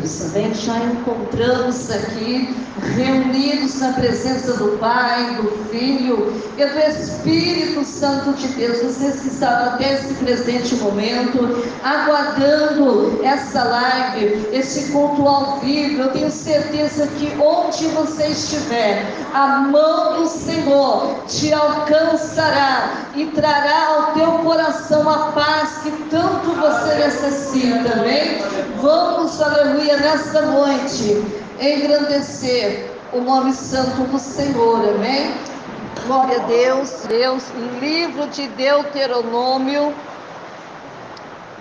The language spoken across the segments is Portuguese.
Deus, também já encontramos aqui, reunidos na presença do Pai, do Filho e do Espírito Santo de Deus. Vocês que estavam até esse presente momento, aguardando essa live, esse culto ao vivo, eu tenho certeza que onde você estiver, a mão do Senhor te alcançará e trará ao teu coração a paz que tanto você necessita, amém? Vamos, aleluia, nesta noite, engrandecer o nome santo do Senhor, amém? Glória a Deus. Livro de Deuteronômio,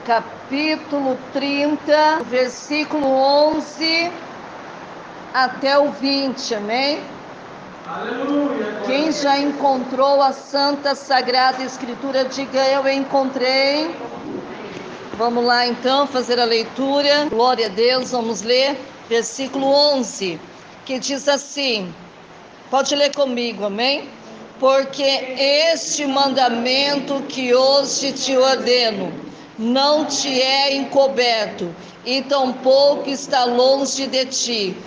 capítulo 30, versículo 11 até o 20, amém? Aleluia. Quem já encontrou a Santa Sagrada Escritura, diga: eu encontrei. Vamos lá então fazer a leitura. Glória a Deus, vamos ler versículo 11, que diz assim, pode ler comigo, amém? Porque este mandamento que hoje te ordeno não te é encoberto, e tampouco está longe de ti,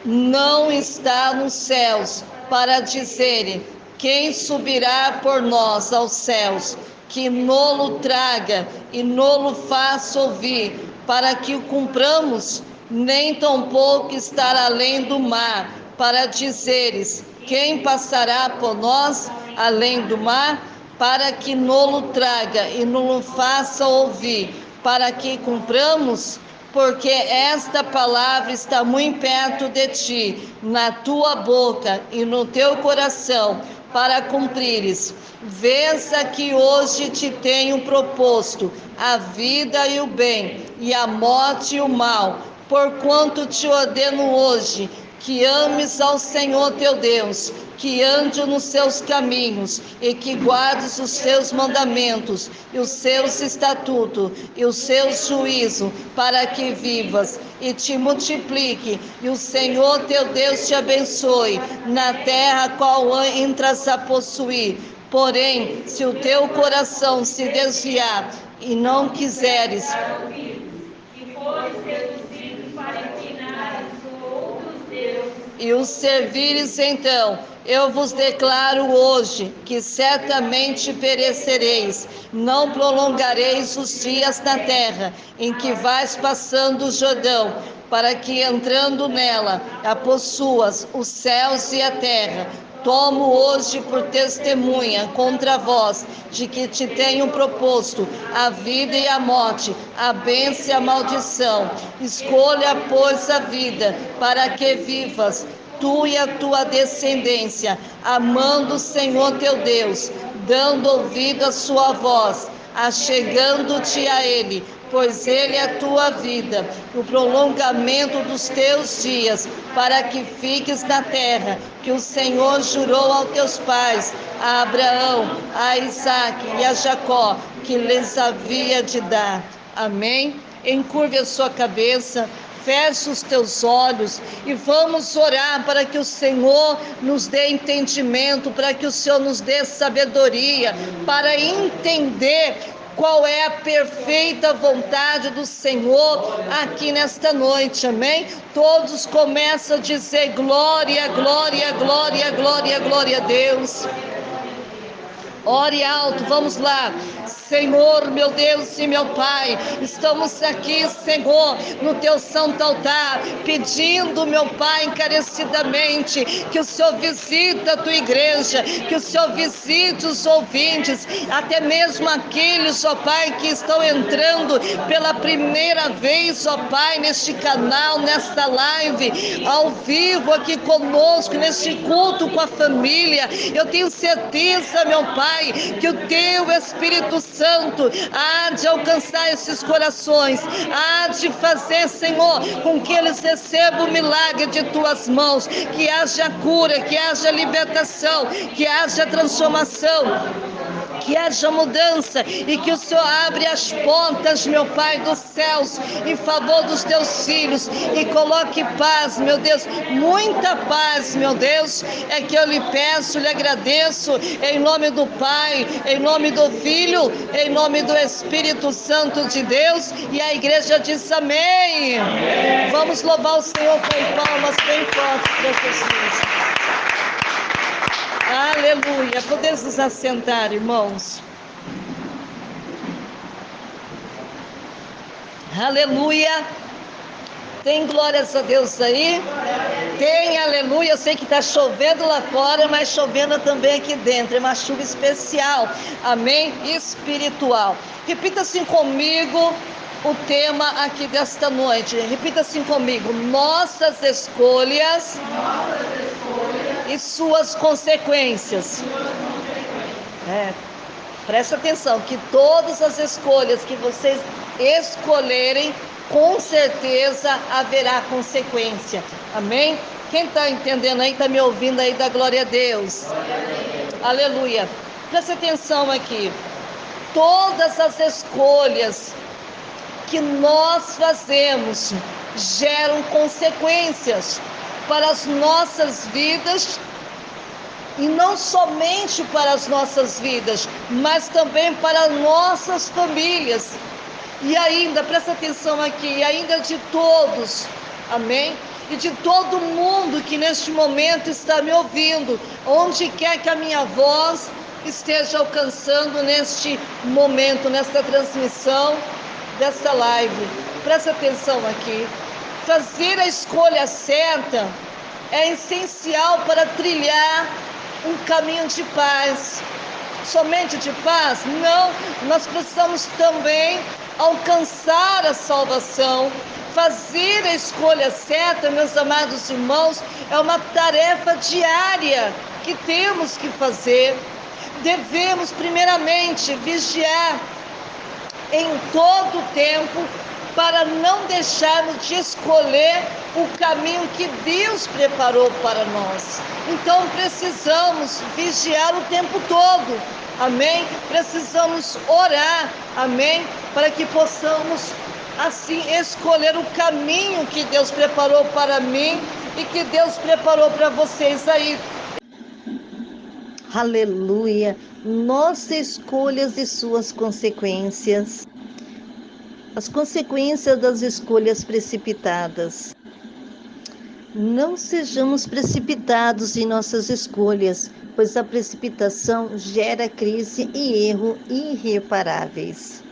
não está nos céus, para dizerem: quem subirá por nós aos céus, que nolo traga e nolo faça ouvir, para que o cumpramos, nem tampouco estar além do mar, para dizeres: quem passará por nós além do mar, para que nolo traga e nolo faça ouvir, para que cumpramos. Porque esta palavra está muito perto de ti, na tua boca e no teu coração, para cumprires. Veja que hoje te tenho proposto a vida e o bem, e a morte e o mal, porquanto te ordeno hoje que ames ao Senhor teu Deus, que ande nos seus caminhos e que guardes os seus mandamentos e os seus estatutos e os seus juízos, para que vivas e te multiplique, e o Senhor teu Deus te abençoe na terra qual entras a possuir. Porém, se o teu coração se desviar e não quiseres, e os servires, então eu vos declaro hoje que certamente perecereis, não prolongareis os dias na terra em que vais passando o Jordão, para que entrando nela a possuas os céus e a terra. Tomo hoje por testemunha contra vós, de que te tenho proposto a vida e a morte, a bênção e a maldição. Escolha, pois, a vida, para que vivas, tu e a tua descendência, amando o Senhor teu Deus, dando ouvido à sua voz, achegando-te a Ele, pois Ele é a tua vida, o prolongamento dos teus dias, para que fiques na terra que o Senhor jurou aos teus pais, a Abraão, a Isaque e a Jacó, que lhes havia de dar. Amém? Encurve a sua cabeça, feche os teus olhos e vamos orar para que o Senhor nos dê entendimento, para que o Senhor nos dê sabedoria, para entender qual é a perfeita vontade do Senhor aqui nesta noite, amém? Todos começam a dizer glória, glória, glória, glória, glória a Deus. Ore alto, vamos lá. Senhor, meu Deus e meu Pai, estamos aqui, Senhor, no teu santo altar, pedindo, meu Pai, encarecidamente, que o Senhor visite a tua igreja, que o Senhor visite os ouvintes, até mesmo aqueles, ó Pai, que estão entrando pela primeira vez, ó Pai, neste canal, nesta live, ao vivo aqui conosco, neste culto com a família. Eu tenho certeza, meu Pai, que o teu Espírito Santo há de alcançar esses corações, há de fazer, Senhor, com que eles recebam o milagre de tuas mãos, que haja cura, que haja libertação, que haja transformação, que haja mudança e que o Senhor abre as portas, meu Pai dos céus, em favor dos teus filhos e coloque paz, meu Deus, muita paz, meu Deus, é que eu lhe peço, lhe agradeço, em nome do Pai, em nome do Filho, em nome do Espírito Santo de Deus, e a igreja diz amém. Vamos louvar o Senhor com palmas bem fortes para Jesus. Aleluia. Podemos nos assentar, irmãos. Aleluia. Tem glórias a Deus aí? Tem, aleluia. Eu sei que está chovendo lá fora, mas chovendo também aqui dentro. É uma chuva especial, amém? Espiritual. Repita assim comigo o tema aqui desta noite. Repita assim comigo: nossas escolhas e suas consequências. Presta atenção, que todas as escolhas que vocês escolherem, com certeza haverá consequência. Amém? Quem está entendendo aí, está me ouvindo aí, dá glória a Deus. Aleluia. Presta atenção aqui. Todas as escolhas que nós fazemos geram consequências para as nossas vidas, e não somente para as nossas vidas, mas também para nossas famílias. E ainda, presta atenção aqui, e ainda de todos, amém? E de todo mundo que neste momento está me ouvindo, onde quer que a minha voz esteja alcançando neste momento, nesta transmissão desta live. Presta atenção aqui. Fazer a escolha certa é essencial para trilhar um caminho de paz. Somente de paz? Não, nós precisamos também alcançar a salvação. Fazer a escolha certa, meus amados irmãos, é uma tarefa diária que temos que fazer. Devemos primeiramente vigiar em todo o tempo para não deixarmos de escolher o caminho que Deus preparou para nós. Então precisamos vigiar o tempo todo, amém? Precisamos orar, amém? Para que possamos assim escolher o caminho que Deus preparou para mim e que Deus preparou para vocês aí. Aleluia. Nossas escolhas e suas consequências. As consequências das escolhas precipitadas. Não sejamos precipitados em nossas escolhas, pois a precipitação gera crise e erro irreparáveis.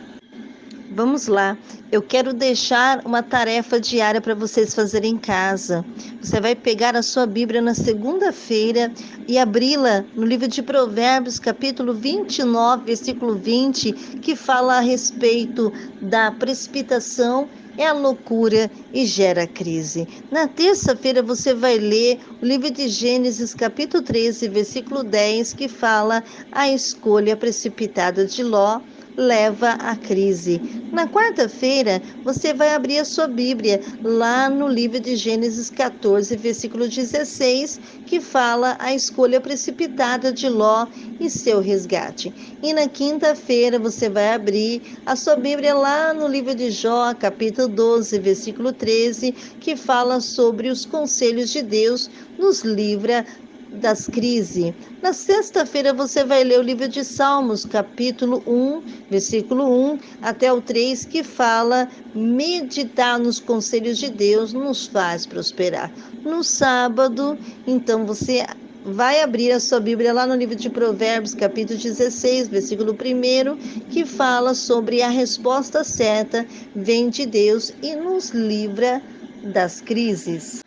Vamos lá, eu quero deixar uma tarefa diária para vocês fazerem em casa. Você vai pegar a sua Bíblia na segunda-feira e abri-la no livro de Provérbios, capítulo 29, versículo 20, que fala a respeito da precipitação, é a loucura e gera crise. Na terça-feira você vai ler o livro de Gênesis, capítulo 13, versículo 10, que fala a escolha precipitada de Ló leva à crise. Na quarta-feira, você vai abrir a sua Bíblia lá no livro de Gênesis 14, versículo 16, que fala a escolha precipitada de Ló e seu resgate. E na quinta-feira, você vai abrir a sua Bíblia lá no livro de Jó, capítulo 12, versículo 13, que fala sobre os conselhos de Deus nos livra das crises. Na sexta-feira você vai ler o livro de Salmos, capítulo 1, versículo 1 até o 3, que fala: meditar nos conselhos de Deus nos faz prosperar. No sábado, então você vai abrir a sua Bíblia lá no livro de Provérbios, capítulo 16, versículo 1, que fala sobre a resposta certa vem de Deus e nos livra das crises.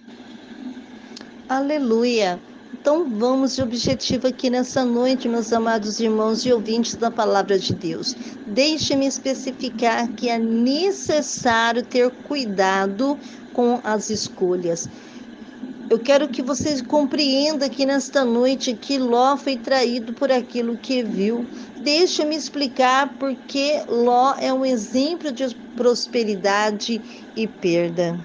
Aleluia! Então vamos de objetivo aqui nessa noite, meus amados irmãos e ouvintes da Palavra de Deus. Deixe-me especificar que é necessário ter cuidado com as escolhas. Eu quero que você compreenda aqui nesta noite que Ló foi traído por aquilo que viu. Deixe-me explicar porque Ló é um exemplo de prosperidade e perda.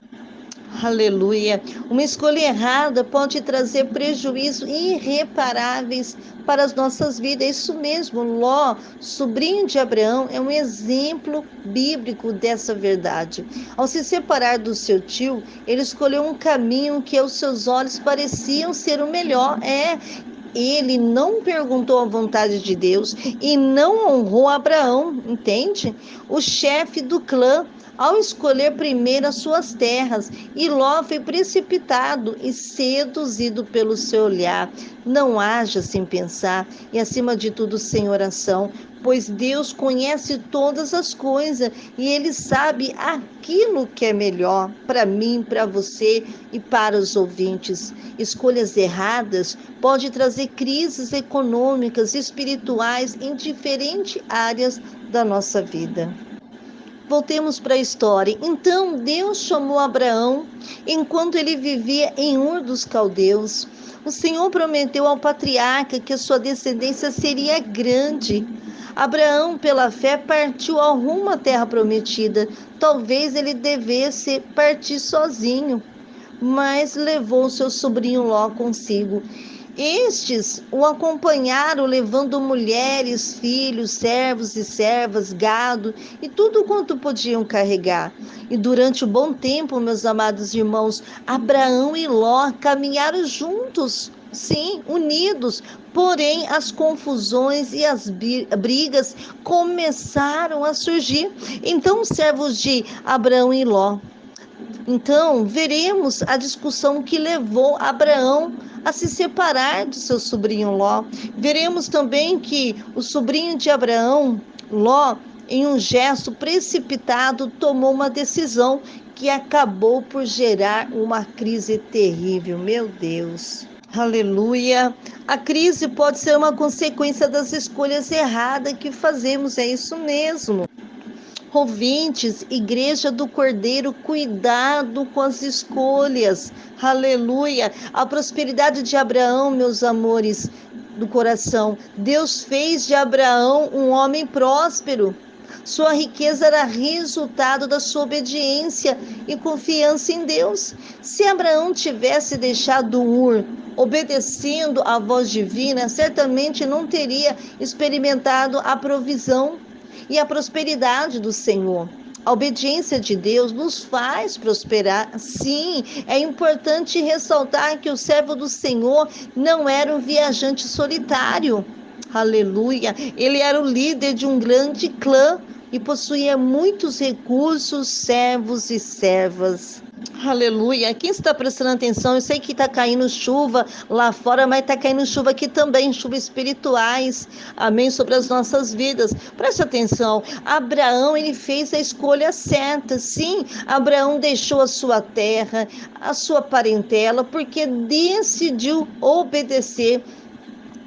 Aleluia. Uma escolha errada pode trazer prejuízos irreparáveis para as nossas vidas. É isso mesmo. Ló, sobrinho de Abraão, é um exemplo bíblico dessa verdade. Ao se separar do seu tio, ele escolheu um caminho que aos seus olhos pareciam ser o melhor. Ele não perguntou a vontade de Deus e não honrou Abraão, entende? O chefe do clã, ao escolher primeiro as suas terras, e Ló foi precipitado e seduzido pelo seu olhar. Não haja sem pensar e, acima de tudo, sem oração, pois Deus conhece todas as coisas e Ele sabe aquilo que é melhor para mim, para você e para os ouvintes. Escolhas erradas podem trazer crises econômicas e espirituais em diferentes áreas da nossa vida. Voltemos para a história. Então Deus chamou Abraão enquanto ele vivia em Ur dos Caldeus. O Senhor prometeu ao patriarca que a sua descendência seria grande. Abraão, pela fé, partiu ao rumo à terra prometida. Talvez ele devesse partir sozinho, mas levou seu sobrinho Ló consigo. Estes o acompanharam, levando mulheres, filhos, servos e servas, gado e tudo quanto podiam carregar. E durante um bom tempo, meus amados irmãos, Abraão e Ló caminharam juntos, sim, unidos. Porém, as confusões e as brigas começaram a surgir. Então, os servos de Abraão e Ló. Então, veremos a discussão que levou Abraão a se separar de seu sobrinho Ló. Veremos também que o sobrinho de Abraão, Ló, em um gesto precipitado, tomou uma decisão que acabou por gerar uma crise terrível. Meu Deus! Aleluia! A crise pode ser uma consequência das escolhas erradas que fazemos, é isso mesmo. Ouvintes, Igreja do Cordeiro, cuidado com as escolhas. Aleluia! A prosperidade de Abraão, meus amores do coração. Deus fez de Abraão um homem próspero. Sua riqueza era resultado da sua obediência e confiança em Deus. Se Abraão tivesse deixado Ur, obedecendo à voz divina, certamente não teria experimentado a provisão e a prosperidade do Senhor. A obediência de Deus nos faz prosperar. Sim, é importante ressaltar que o servo do Senhor não era um viajante solitário. Aleluia! Ele era o líder de um grande clã e possuía muitos recursos, servos e servas. Aleluia! Quem está prestando atenção? Eu sei que está caindo chuva lá fora, mas está caindo chuva aqui também, chuvas espirituais, amém, sobre as nossas vidas. Preste atenção, Abraão, ele fez a escolha certa. Sim, Abraão deixou a sua terra, a sua parentela, porque decidiu obedecer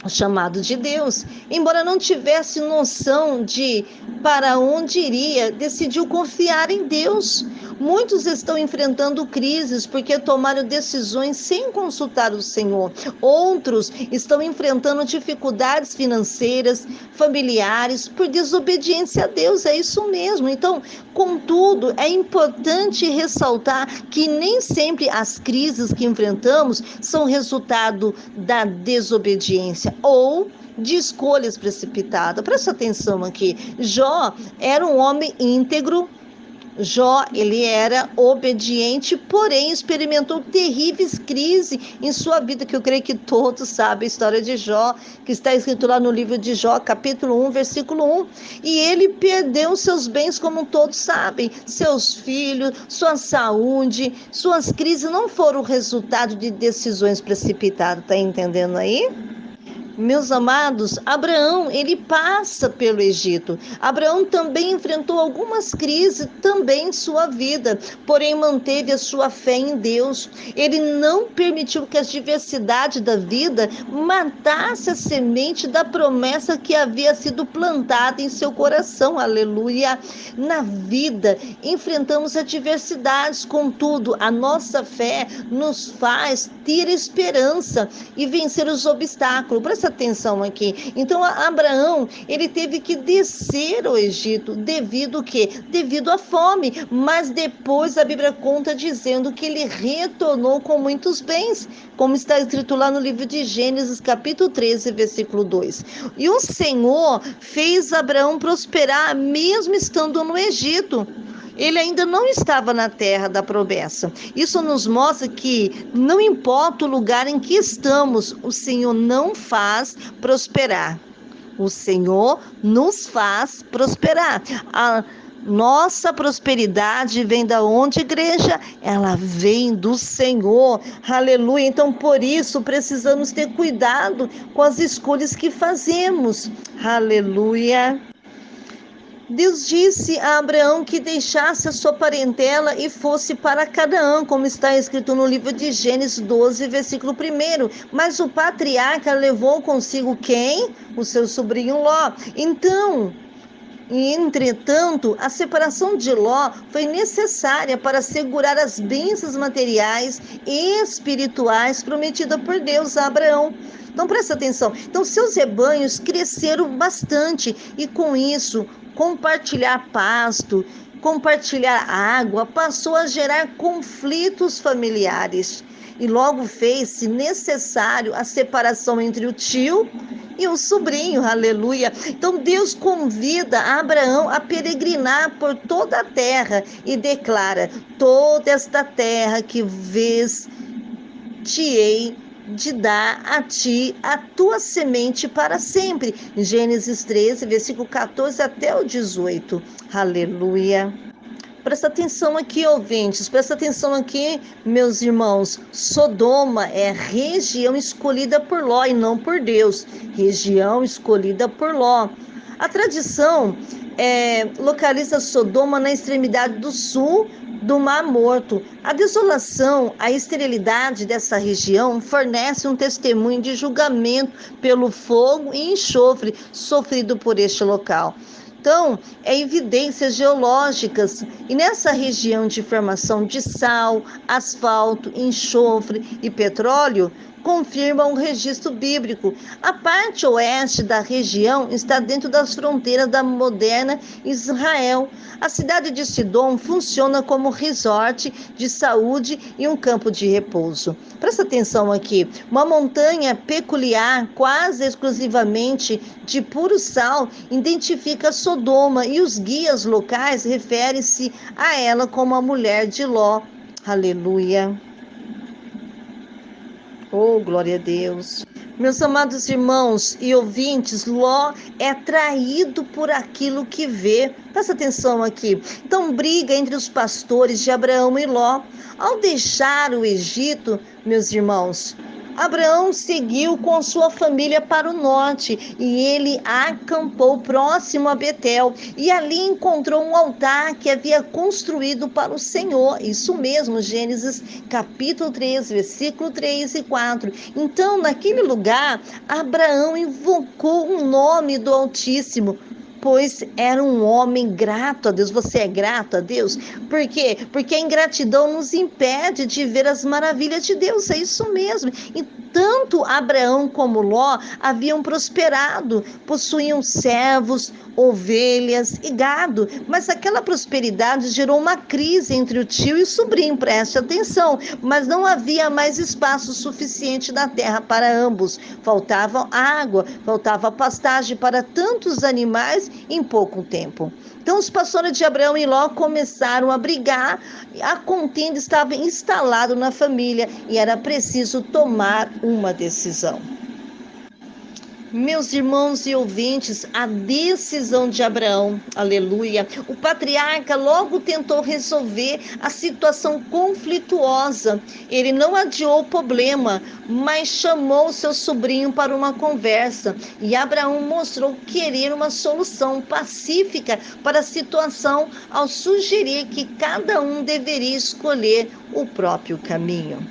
o chamado de Deus. Embora não tivesse noção de para onde iria, decidiu confiar em Deus. Muitos estão enfrentando crises porque tomaram decisões sem consultar o Senhor. Outros estão enfrentando dificuldades financeiras, familiares, por desobediência a Deus. É isso mesmo. Então, contudo, é importante ressaltar que nem sempre as crises que enfrentamos são resultado da desobediência ou de escolhas precipitadas. Presta atenção aqui. Jó era um homem íntegro. Jó, ele era obediente, porém experimentou terríveis crises em sua vida, que eu creio que todos sabem a história de Jó, que está escrito lá no livro de Jó, capítulo 1, versículo 1. E ele perdeu seus bens, como todos sabem, seus filhos, sua saúde, suas crises não foram resultado de decisões precipitadas, tá entendendo aí? Meus amados, Abraão, ele passa pelo Egito. Abraão também enfrentou algumas crises também em sua vida, porém manteve a sua fé em Deus. Ele não permitiu que as diversidades da vida matasse a semente da promessa que havia sido plantada em seu coração. Aleluia! Na vida, enfrentamos adversidades, contudo, a nossa fé nos faz ter esperança e vencer os obstáculos. Presta Presta atenção aqui. Então, Abraão, ele teve que descer ao Egito devido o quê? Devido à fome. Mas depois a Bíblia conta dizendo que ele retornou com muitos bens, como está escrito lá no livro de Gênesis, capítulo 13, versículo 2. E o Senhor fez Abraão prosperar mesmo estando no Egito. Ele ainda não estava na terra da promessa. Isso nos mostra que não importa o lugar em que estamos, o Senhor não faz prosperar. O Senhor nos faz prosperar. A nossa prosperidade vem da onde, igreja? Ela vem do Senhor. Aleluia. Então, por isso, precisamos ter cuidado com as escolhas que fazemos. Aleluia. Deus disse a Abraão que deixasse a sua parentela e fosse para Canaã, como está escrito no livro de Gênesis 12, versículo 1. Mas o patriarca levou consigo quem? O seu sobrinho Ló. Entretanto, a separação de Ló foi necessária para assegurar as bênçãos materiais e espirituais prometidas por Deus a Abraão. Então, presta atenção. Então, seus rebanhos cresceram bastante e, com isso, compartilhar pasto, compartilhar água, passou a gerar conflitos familiares. E logo fez-se necessário a separação entre o tio e o sobrinho, aleluia. Então Deus convida Abraão a peregrinar por toda a terra e declara: toda esta terra que vês te hei de dar a ti, a tua semente para sempre. Gênesis 13, versículo 14 até o 18. Aleluia. Presta atenção aqui, ouvintes, presta atenção aqui, meus irmãos. Sodoma é região escolhida por Ló e não por Deus. Região escolhida por Ló. A tradição localiza Sodoma na extremidade do sul do Mar Morto. A desolação, a esterilidade dessa região fornece um testemunho de julgamento pelo fogo e enxofre sofrido por este local. Então, evidências geológicas, e nessa região de formação de sal, asfalto, enxofre e petróleo, confirma um registro bíblico. A parte oeste da região está dentro das fronteiras da moderna Israel. A cidade de Sidom funciona como resort de saúde e um campo de repouso. Presta atenção aqui, uma montanha peculiar, quase exclusivamente de puro sal, identifica Sodoma e os guias locais referem-se a ela como a mulher de Ló. Aleluia. Oh, glória a Deus. Meus amados irmãos e ouvintes, Ló é atraído por aquilo que vê. Presta atenção aqui. Então, briga entre os pastores de Abraão e Ló. Ao deixar o Egito, meus irmãos, Abraão seguiu com sua família para o norte e ele acampou próximo a Betel e ali encontrou um altar que havia construído para o Senhor. Isso mesmo, Gênesis capítulo 13, versículo 3 e 4. Então, naquele lugar, Abraão invocou o nome do Altíssimo, pois era um homem grato a Deus. Você é grato a Deus? Por quê? Porque a ingratidão nos impede de ver as maravilhas de Deus. É isso mesmo. E tanto Abraão como Ló haviam prosperado, possuíam servos, ovelhas e gado, mas aquela prosperidade gerou uma crise entre o tio e o sobrinho, preste atenção, mas não havia mais espaço suficiente na terra para ambos, faltava água, faltava pastagem para tantos animais em pouco tempo. Então os pastores de Abraão e Ló começaram a brigar, a contenda estava instalada na família e era preciso tomar uma decisão. Meus irmãos e ouvintes, a decisão de Abraão, aleluia, o patriarca logo tentou resolver a situação conflituosa. Ele não adiou o problema, mas chamou seu sobrinho para uma conversa. E Abraão mostrou querer uma solução pacífica para a situação ao sugerir que cada um deveria escolher o próprio caminho.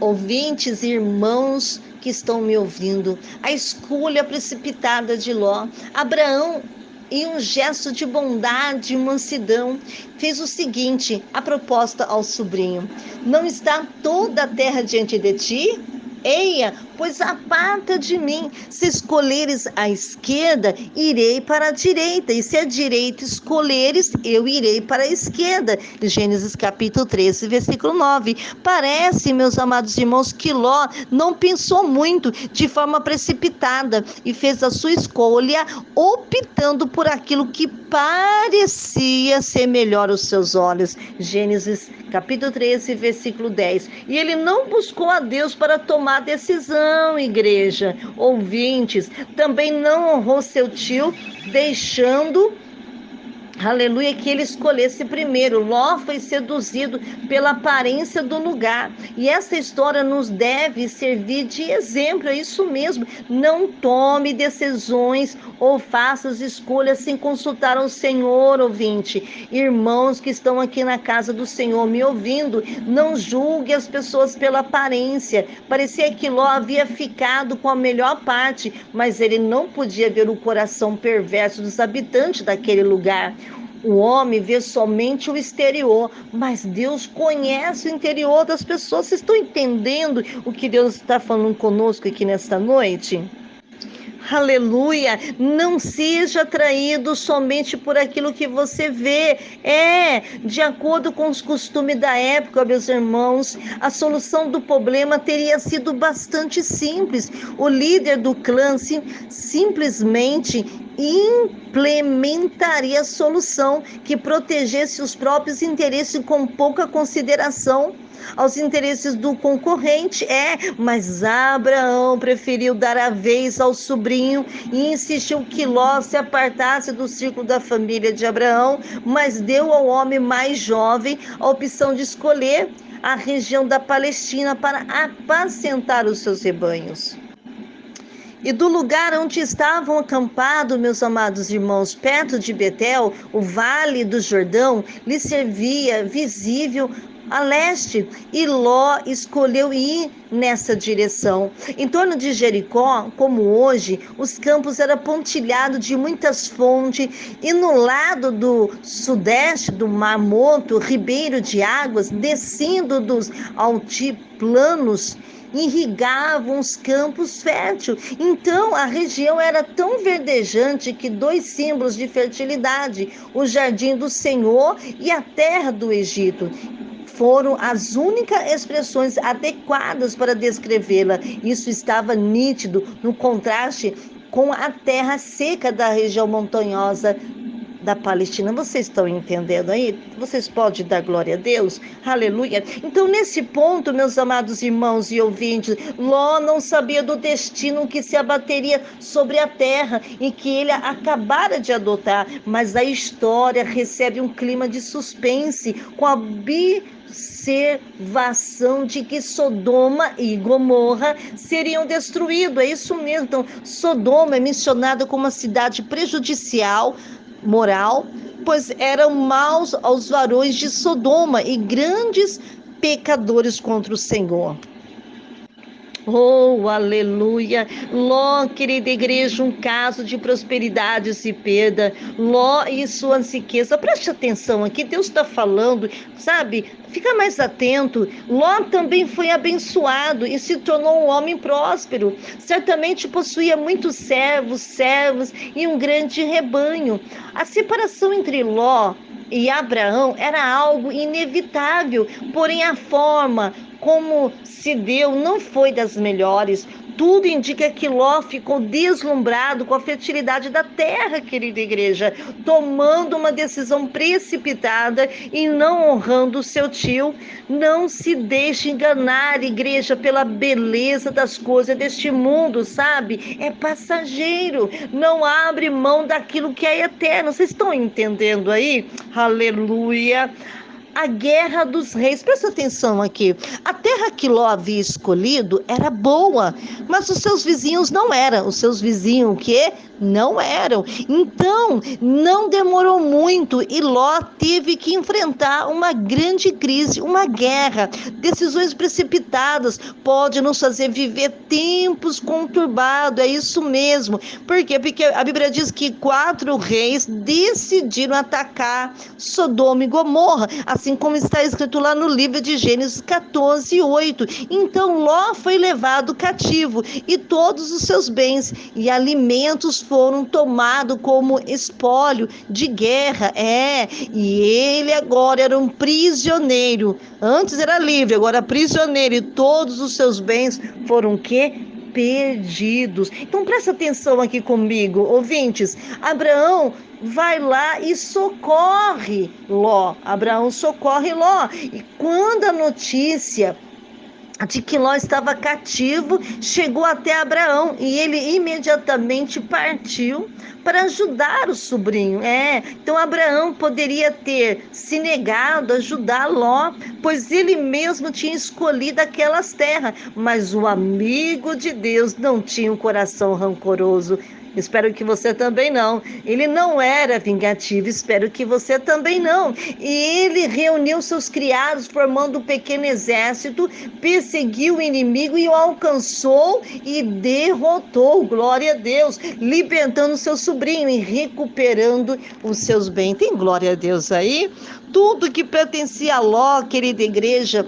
Ouvintes e irmãos que estão me ouvindo, a escolha precipitada de Ló, Abraão, em um gesto de bondade e mansidão, fez o seguinte, a proposta ao sobrinho: não está toda a terra diante de ti? Eia, pois aparta de mim. Se escolheres a esquerda, irei para a direita, e se a direita escolheres, eu irei para a esquerda. Gênesis capítulo 13, versículo 9. Parece, meus amados irmãos, que Ló não pensou muito, de forma precipitada, e fez a sua escolha optando por aquilo que parecia ser melhor aos seus olhos. Gênesis capítulo 13, versículo 10. E ele não buscou a Deus para tomar decisão, igreja, ouvintes. Também não honrou seu tio, deixando, aleluia, que ele escolhesse primeiro. Ló foi seduzido pela aparência do lugar. E essa história nos deve servir de exemplo, é isso mesmo. Não tome decisões ou faça as escolhas sem consultar ao Senhor, ouvinte. Irmãos que estão aqui na casa do Senhor me ouvindo, não julgue as pessoas pela aparência. Parecia que Ló havia ficado com a melhor parte, mas ele não podia ver o coração perverso dos habitantes daquele lugar. O homem vê somente o exterior, mas Deus conhece o interior das pessoas. Vocês estão entendendo o que Deus está falando conosco aqui nesta noite? Aleluia, não seja atraído somente por aquilo que você vê. De acordo com os costumes da época, meus irmãos, a solução do problema teria sido bastante simples. O líder do clã simplesmente implementaria a solução que protegesse os próprios interesses com pouca consideração aos interesses do concorrente. Mas Abraão preferiu dar a vez ao sobrinho e insistiu que Ló se apartasse do círculo da família de Abraão, mas deu ao homem mais jovem a opção de escolher a região da Palestina para apacentar os seus rebanhos. E do lugar onde estavam acampados, meus amados irmãos, perto de Betel, o vale do Jordão, lhe servia visível a leste, e Ló escolheu ir nessa direção. Em torno de Jericó, como hoje, os campos eram pontilhados de muitas fontes, e no lado do sudeste do Mar Morto, ribeiro de águas, descendo dos altiplanos, irrigavam os campos férteis. Então a região era tão verdejante que dois símbolos de fertilidade, o jardim do Senhor e a terra do Egito, foram as únicas expressões adequadas para descrevê-la. Isso estava nítido no contraste com a terra seca da região montanhosa da Palestina. Vocês estão entendendo aí? Vocês podem dar glória a Deus? Aleluia! Então, nesse ponto, meus amados irmãos e ouvintes, Ló não sabia do destino que se abateria sobre a terra e que ele acabara de adotar, mas a história recebe um clima de suspense com a observação de que Sodoma e Gomorra seriam destruídos. É isso mesmo. Então, Sodoma é mencionada como uma cidade prejudicial moral, pois eram maus aos varões de Sodoma e grandes pecadores contra o Senhor. Oh, aleluia! Ló, querida igreja, um caso de prosperidade e perda. Ló e sua riqueza. Preste atenção aqui, Deus está falando, sabe? Fica mais atento. Ló também foi abençoado e se tornou um homem próspero. Certamente possuía muitos servos e um grande rebanho. A separação entre Ló e Abraão era algo inevitável, porém a forma como se deu não foi das melhores. Tudo indica que Ló ficou deslumbrado com a fertilidade da terra, querida igreja, tomando uma decisão precipitada e não honrando o seu tio. Não se deixe enganar, igreja, pela beleza das coisas deste mundo, sabe? É passageiro. Não abre mão daquilo que é eterno. Vocês estão entendendo aí? Aleluia! A guerra dos reis, presta atenção aqui, a terra que Ló havia escolhido era boa, mas os seus vizinhos não eram, os seus vizinhos o quê? Não eram. Então, não demorou muito e Ló teve que enfrentar uma grande crise, uma guerra. Decisões precipitadas podem nos fazer viver tempos conturbados, é isso mesmo. Por quê? Porque a Bíblia diz que 4 reis decidiram atacar Sodoma e Gomorra. Assim assim como está escrito lá no livro de Gênesis 14:8. Então Ló foi levado cativo e todos os seus bens e alimentos foram tomados como espólio de guerra. E ele agora era um prisioneiro. Antes era livre, agora prisioneiro, e todos os seus bens foram o quê? Perdidos. Então presta atenção aqui comigo, ouvintes. Abraão vai lá e socorre Ló. Abraão socorre Ló. E quando a notícia de que Ló estava cativo chegou até Abraão, e ele imediatamente partiu para ajudar o sobrinho. Então Abraão poderia ter se negado a ajudar Ló, pois ele mesmo tinha escolhido aquelas terras, mas o amigo de Deus não tinha um coração rancoroso. Espero que você também não. Ele não era vingativo, espero que você também não. E ele reuniu seus criados, formando um pequeno exército, perseguiu o inimigo e o alcançou e derrotou, glória a Deus, libertando seu sobrinho e recuperando os seus bens. Tem glória a Deus aí? Tudo que pertencia a Ló, querida igreja,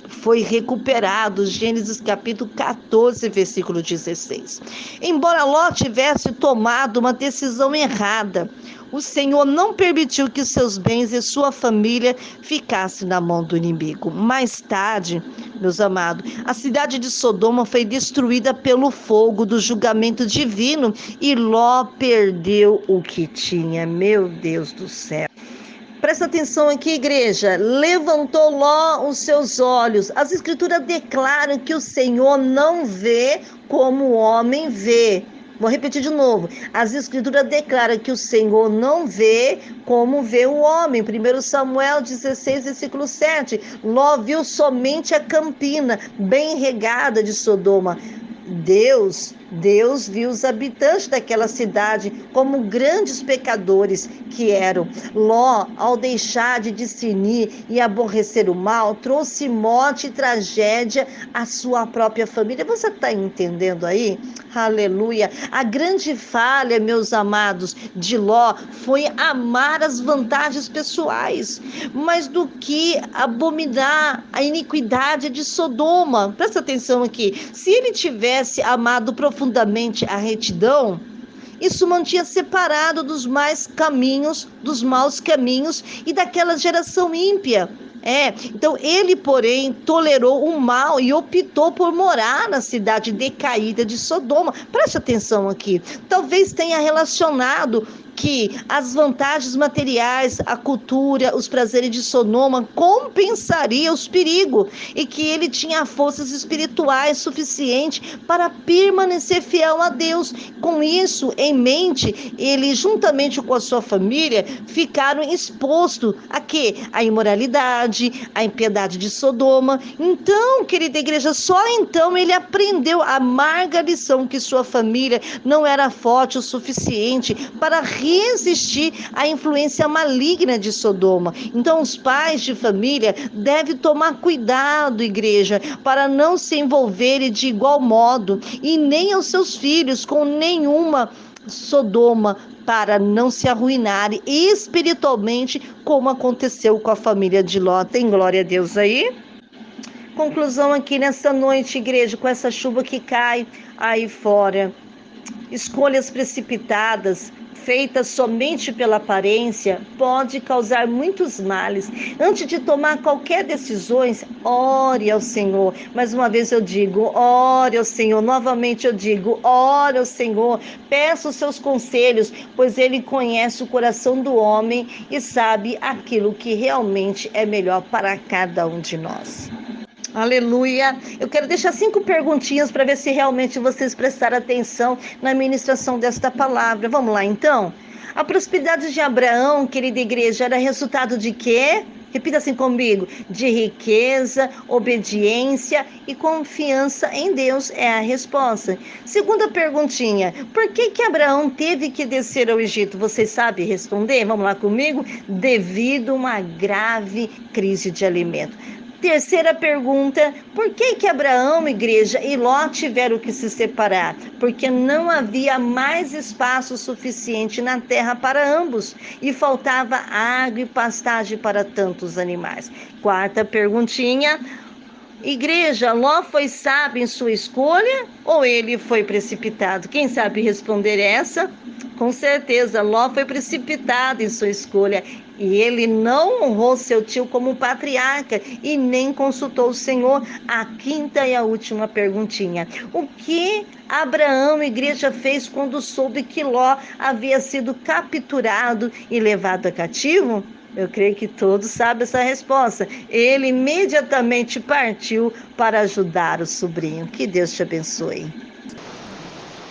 foi recuperado. Gênesis capítulo 14, versículo 16. Embora Ló tivesse tomado uma decisão errada, o Senhor não permitiu que seus bens e sua família ficassem na mão do inimigo. Mais tarde, meus amados, a cidade de Sodoma foi destruída pelo fogo do julgamento divino e Ló perdeu o que tinha. Meu Deus do céu. Presta atenção aqui, igreja. Levantou Ló os seus olhos. As escrituras declaram que o Senhor não vê como o homem vê. Vou repetir de novo. As escrituras declaram que o Senhor não vê como vê o homem. 1 Samuel 16, versículo 7. Ló viu somente a campina bem regada de Sodoma. Deus viu os habitantes daquela cidade como grandes pecadores que eram. Ló, ao deixar de discernir e aborrecer o mal, trouxe morte e tragédia à sua própria família. Você está entendendo aí? Aleluia. A grande falha, meus amados, de Ló foi amar as vantagens pessoais, mais do que abominar a iniquidade de Sodoma. Presta atenção aqui. Se ele tivesse amado profundamente a retidão, isso mantinha separado dos maus caminhos e daquela geração ímpia. Então ele, porém, tolerou o mal e optou por morar na cidade decaída de Sodoma. Preste atenção aqui. Talvez tenha relacionado que as vantagens materiais, a cultura, os prazeres de Sodoma compensariam os perigos e que ele tinha forças espirituais suficientes para permanecer fiel a Deus. Com isso em mente, ele, juntamente com a sua família, ficaram expostos a quê? A imoralidade, a impiedade de Sodoma. Então, querida igreja, só então ele aprendeu a amarga lição que sua família não era forte o suficiente para resistir à influência maligna de Sodoma. Então, os pais de família devem tomar cuidado, igreja, para não se envolverem de igual modo e nem aos seus filhos com nenhuma Sodoma, para não se arruinarem espiritualmente, como aconteceu com a família de Ló. Tem glória a Deus aí? Conclusão aqui nessa noite, igreja, com essa chuva que cai aí fora. Escolhas precipitadas, feitas somente pela aparência, pode causar muitos males. Antes de tomar qualquer decisão, ore ao Senhor. Mais uma vez eu digo, ore ao Senhor. Novamente eu digo, ore ao Senhor. Peça os seus conselhos, pois Ele conhece o coração do homem e sabe aquilo que realmente é melhor para cada um de nós. Aleluia. Eu quero deixar 5 perguntinhas para ver se realmente vocês prestaram atenção na ministração desta palavra. Vamos lá, então? A prosperidade de Abraão, querida igreja, era resultado de quê? Repita assim comigo. De riqueza, obediência e confiança em Deus é a resposta. Segunda perguntinha. Por que Abraão teve que descer ao Egito? Vocês sabem responder? Vamos lá comigo? Devido a uma grave crise de alimento. Terceira pergunta: por que Abraão, igreja, e Ló tiveram que se separar? Porque não havia mais espaço suficiente na terra para ambos e faltava água e pastagem para tantos animais. Quarta perguntinha: igreja, Ló foi sábio em sua escolha ou ele foi precipitado? Quem sabe responder essa? Com certeza, Ló foi precipitado em sua escolha e ele não honrou seu tio como patriarca e nem consultou o Senhor. A quinta e a última perguntinha: o que Abraão, igreja, fez quando soube que Ló havia sido capturado e levado a cativo? Eu creio que todos sabem essa resposta. Ele imediatamente partiu para ajudar o sobrinho. Que Deus te abençoe.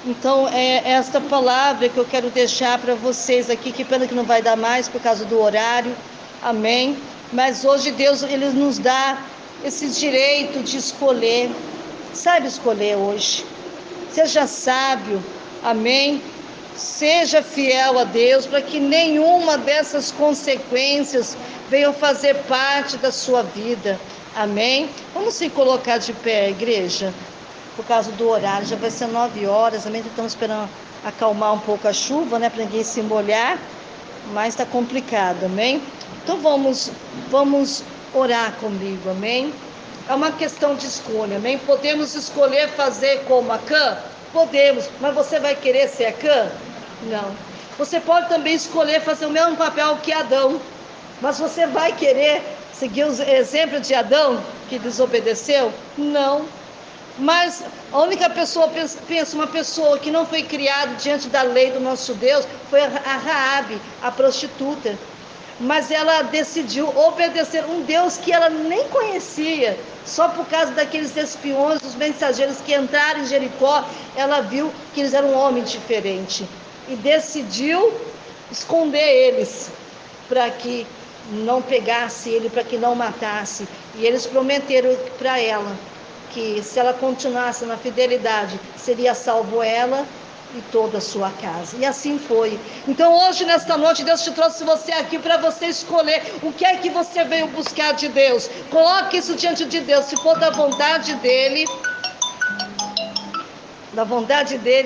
Então, é esta palavra que eu quero deixar para vocês aqui, que pena que não vai dar mais por causa do horário. Amém. Mas hoje Deus, Ele nos dá esse direito de escolher. Sabe escolher hoje. Seja sábio. Amém. Seja fiel a Deus para que nenhuma dessas consequências venha fazer parte da sua vida. Amém? Vamos se colocar de pé, igreja, por causa do horário. Já vai ser 9 horas, amém? Estamos esperando acalmar um pouco a chuva, né? Para ninguém se molhar, mas está complicado, amém? Então vamos orar comigo, amém? É uma questão de escolha, amém? Podemos escolher fazer como Acã? Podemos, mas você vai querer ser Acã? Não. Você pode também escolher fazer o mesmo papel que Adão, mas você vai querer seguir os exemplos de Adão, que desobedeceu? Não. Mas a única pessoa, uma pessoa que não foi criada diante da lei do nosso Deus, foi a Raabe, a prostituta. Mas ela decidiu obedecer um Deus que ela nem conhecia. Só por causa daqueles espiões, os mensageiros que entraram em Jericó, ela viu que eles eram um homem diferente. E decidiu esconder eles, para que não pegasse ele, para que não matasse. E eles prometeram para ela que se ela continuasse na fidelidade, seria salvo ela e toda a sua casa. E assim foi. Então hoje, nesta noite, Deus te trouxe você aqui para você escolher o que é que você veio buscar de Deus. Coloque isso diante de Deus. Se for da vontade dEle,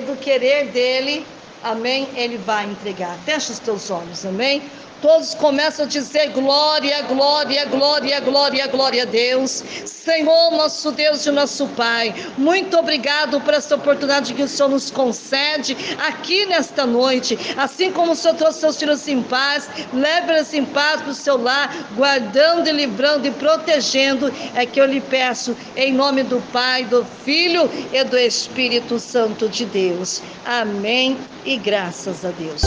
do querer dEle, amém, Ele vai entregar. Fecha os teus olhos, amém? Todos começam a dizer glória, glória, glória, glória, glória a Deus. Senhor, nosso Deus e nosso Pai, muito obrigado por essa oportunidade que o Senhor nos concede aqui nesta noite. Assim como o Senhor trouxe seus filhos em paz, leve-os em paz para o seu lar, guardando e livrando e protegendo. É que eu lhe peço, em nome do Pai, do Filho e do Espírito Santo de Deus. Amém e graças a Deus.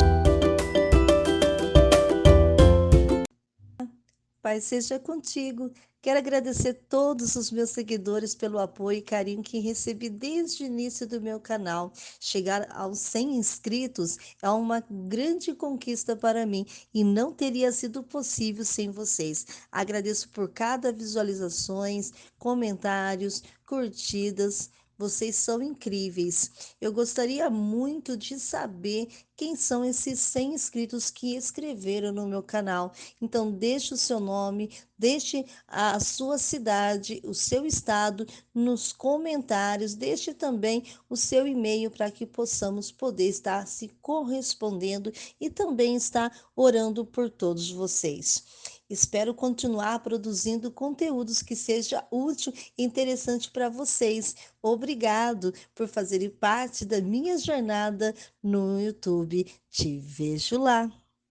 Pai seja contigo. Quero agradecer todos os meus seguidores pelo apoio e carinho que recebi desde o início do meu canal. Chegar aos 100 inscritos é uma grande conquista para mim e não teria sido possível sem vocês. Agradeço por cada visualizações, comentários, curtidas. Vocês são incríveis. Eu gostaria muito de saber quem são esses 100 inscritos que escreveram no meu canal. Então, deixe o seu nome, deixe a sua cidade, o seu estado nos comentários, deixe também o seu e-mail para que possamos poder estar se correspondendo e também estar orando por todos vocês. Espero continuar produzindo conteúdos que seja útil e interessante para vocês. Obrigado por fazerem parte da minha jornada no YouTube. Te vejo lá.